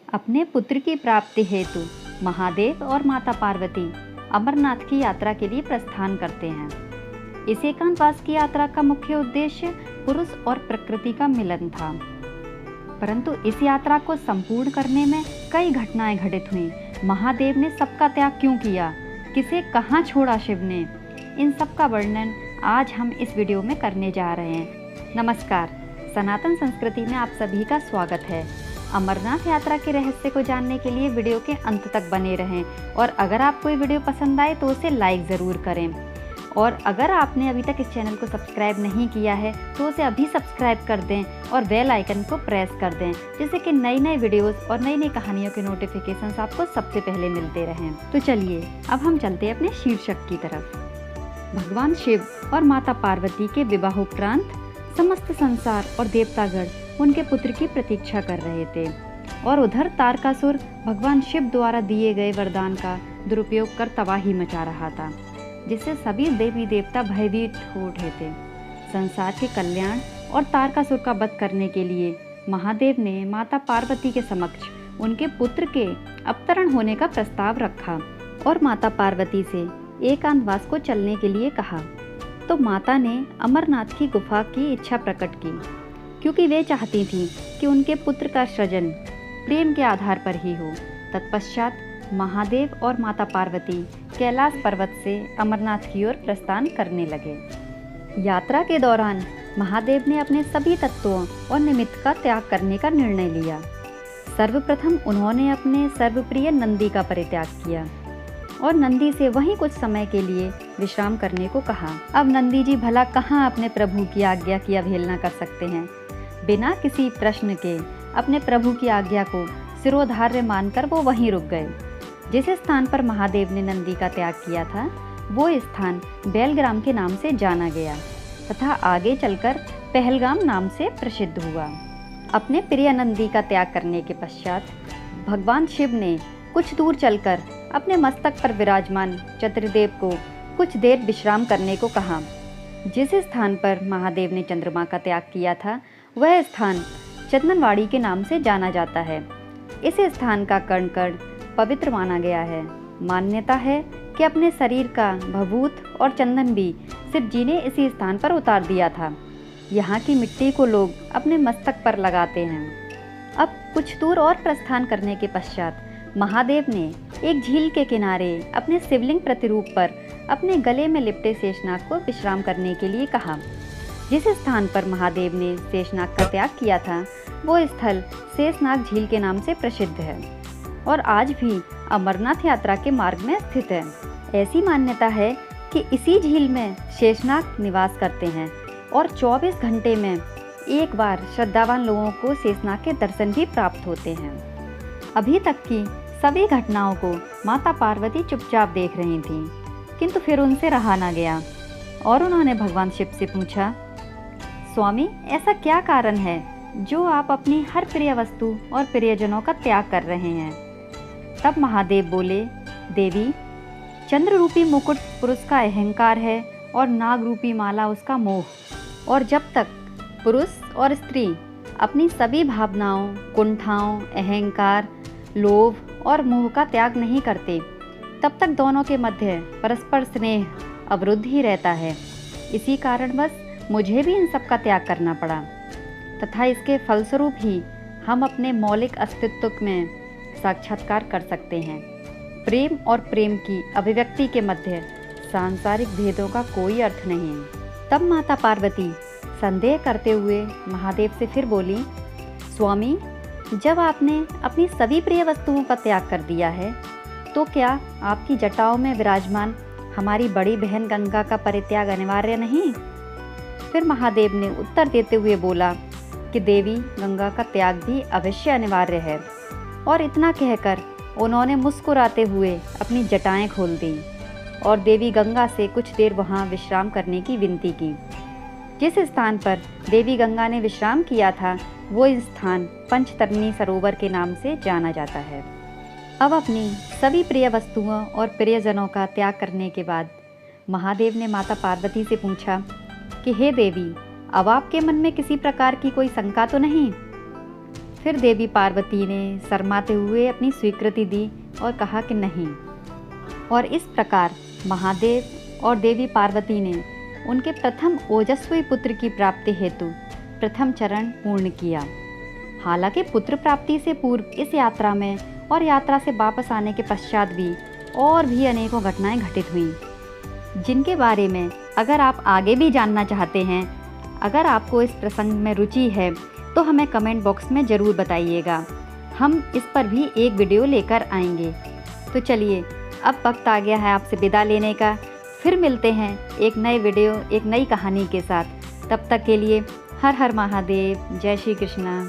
अपने पुत्र की प्राप्ति हेतु महादेव और माता पार्वती अमरनाथ की यात्रा के लिए प्रस्थान करते हैं। इस एकांतवास की यात्रा का मुख्य उद्देश्य पुरुष और प्रकृति का मिलन था, परंतु इस यात्रा को संपूर्ण करने में कई घटनाएं घटित हुईं। महादेव ने सबका त्याग क्यों किया, किसे कहाँ छोड़ा शिव ने, इन सब का वर्णन आज हम इस वीडियो में करने जा रहे हैं। नमस्कार, सनातन संस्कृति में आप सभी का स्वागत है। अमरनाथ यात्रा के रहस्य को जानने के लिए वीडियो के अंत तक बने रहें और अगर आपको ये वीडियो पसंद आए तो उसे लाइक ज़रूर करें। और अगर आपने अभी तक इस चैनल को सब्सक्राइब नहीं किया है तो उसे अभी सब्सक्राइब कर दें और बेल आइकन को प्रेस कर दें, जिससे कि नई नई वीडियोस और नई नई कहानियों के नोटिफिकेशंस आपको सबसे पहले मिलते रहें। तो चलिए अब हम चलते हैं अपने शीर्षक की तरफ। भगवान शिव और माता पार्वती के विवाहोपरांत समस्त संसार और देवतागण उनके पुत्र की प्रतीक्षा कर रहे थे और उधर तारकासुर भगवान शिव द्वारा दिए गए वरदान का दुरुपयोग कर तबाही मचा रहा था, जिससे सभी देवी देवता भयभीत हो उठे थे। संसार के कल्याण और तारकासुर का वध करने के लिए महादेव ने माता पार्वती के समक्ष उनके पुत्र के अवतरण होने का प्रस्ताव रखा और माता पार्वती से एकांतवास को चलने के लिए कहा। तो माता ने अमरनाथ की गुफा की इच्छा प्रकट की, क्योंकि वे चाहती थीं कि उनके पुत्र का सृजन प्रेम के आधार पर ही हो। तत्पश्चात महादेव और माता पार्वती कैलाश पर्वत से अमरनाथ की ओर प्रस्थान करने लगे। यात्रा के दौरान महादेव ने अपने सभी तत्वों और निमित्त का त्याग करने का निर्णय लिया। सर्वप्रथम उन्होंने अपने सर्वप्रिय नंदी का परित्याग किया और नंदी से वहीं कुछ समय के लिए विश्राम करने को कहा। अब नंदी जी भला कहाँ अपने प्रभु की आज्ञा की अवहेलना कर सकते हैं। बिना किसी प्रश्न के अपने प्रभु की आज्ञा को सिरोधार्य मानकर वो वहीं रुक गए। जिस स्थान पर महादेव ने नंदी का त्याग किया था वो स्थान बेलग्राम के नाम से जाना गया तथा आगे चलकर पहलगाम नाम से प्रसिद्ध हुआ। अपने प्रिय नंदी का त्याग करने के पश्चात भगवान शिव ने कुछ दूर चलकर अपने मस्तक पर विराजमान चंद्रदेव को कुछ देर विश्राम करने को कहा। जिस स्थान पर महादेव ने चंद्रमा का त्याग किया था वह स्थान चंदनवाड़ी के नाम से जाना जाता है। इस स्थान का कण कण पवित्र माना गया है। मान्यता है कि अपने शरीर का भभूत और चंदन भी शिव जी ने इसी स्थान पर उतार दिया था। यहाँ की मिट्टी को लोग अपने मस्तक पर लगाते हैं। अब कुछ दूर और प्रस्थान करने के पश्चात महादेव ने एक झील के किनारे अपने शिवलिंग प्रतिरूप पर अपने गले में लिपटे शेषनाग को विश्राम करने के लिए कहा। जिस स्थान पर महादेव ने शेषनाग का त्याग किया था वो स्थल शेषनाग झील के नाम से प्रसिद्ध है और आज भी अमरनाथ यात्रा के मार्ग में स्थित है। ऐसी मान्यता है कि इसी झील में शेषनाग निवास करते हैं और 24 घंटे में एक बार श्रद्धावान लोगों को शेषनाग के दर्शन भी प्राप्त होते हैं। अभी तक की सभी घटनाओं को माता पार्वती चुपचाप देख रही थीं, किंतु फिर उनसे रहा ना गया और उन्होंने भगवान शिव से पूछा, स्वामी ऐसा क्या कारण है जो आप अपनी हर प्रिय वस्तु और प्रियजनों का त्याग कर रहे हैं। तब महादेव बोले, देवी, चंद्र रूपी मुकुट पुरुष का अहंकार है और नाग रूपी माला उसका मोह, और जब तक पुरुष और स्त्री अपनी सभी भावनाओं, कुंठाओं, अहंकार, लोभ और मोह का त्याग नहीं करते तब तक दोनों के मध्य परस्पर स्नेह अवरुद्ध ही रहता है। इसी कारणवश मुझे भी इन सब का त्याग करना पड़ा तथा इसके फलस्वरूप ही हम अपने मौलिक अस्तित्व में साक्षात्कार कर सकते हैं। प्रेम और प्रेम की अभिव्यक्ति के मध्य सांसारिक भेदों का कोई अर्थ नहीं। तब माता पार्वती संदेह करते हुए महादेव से फिर बोली, स्वामी, जब आपने अपनी सभी प्रिय वस्तुओं का त्याग कर दिया है तो क्या आपकी जटाओं में विराजमान हमारी बड़ी बहन गंगा का परित्याग अनिवार्य नहीं। फिर महादेव ने उत्तर देते हुए बोला कि देवी, गंगा का त्याग भी अवश्य अनिवार्य है। और इतना कहकर उन्होंने मुस्कुराते हुए अपनी जटाएं खोल दी और देवी गंगा से कुछ देर वहां विश्राम करने की विनती की। जिस स्थान पर देवी गंगा ने विश्राम किया था वो स्थान पंचतरणी सरोवर के नाम से जाना जाता है। अब अपनी सभी प्रिय वस्तुओं और प्रियजनों का त्याग करने के बाद महादेव ने माता पार्वती से पूछा कि हे देवी, अब आपके मन में किसी प्रकार की कोई शंका तो नहीं। फिर देवी पार्वती ने शर्माते हुए अपनी स्वीकृति दी और कहा कि नहीं। और इस प्रकार महादेव और देवी पार्वती ने उनके प्रथम ओजस्वी पुत्र की प्राप्ति हेतु प्रथम चरण पूर्ण किया। हालांकि पुत्र प्राप्ति से पूर्व इस यात्रा में और यात्रा से वापस आने के पश्चात भी और भी अनेकों घटनाएं घटित हुईं, जिनके बारे में अगर आप आगे भी जानना चाहते हैं, अगर आपको इस प्रसंग में रुचि है तो हमें कमेंट बॉक्स में ज़रूर बताइएगा। हम इस पर भी एक वीडियो लेकर आएंगे। तो चलिए, अब वक्त आ गया है आपसे विदा लेने का। फिर मिलते हैं एक नए वीडियो, एक नई कहानी के साथ। तब तक के लिए हर हर महादेव, जय श्री कृष्णा।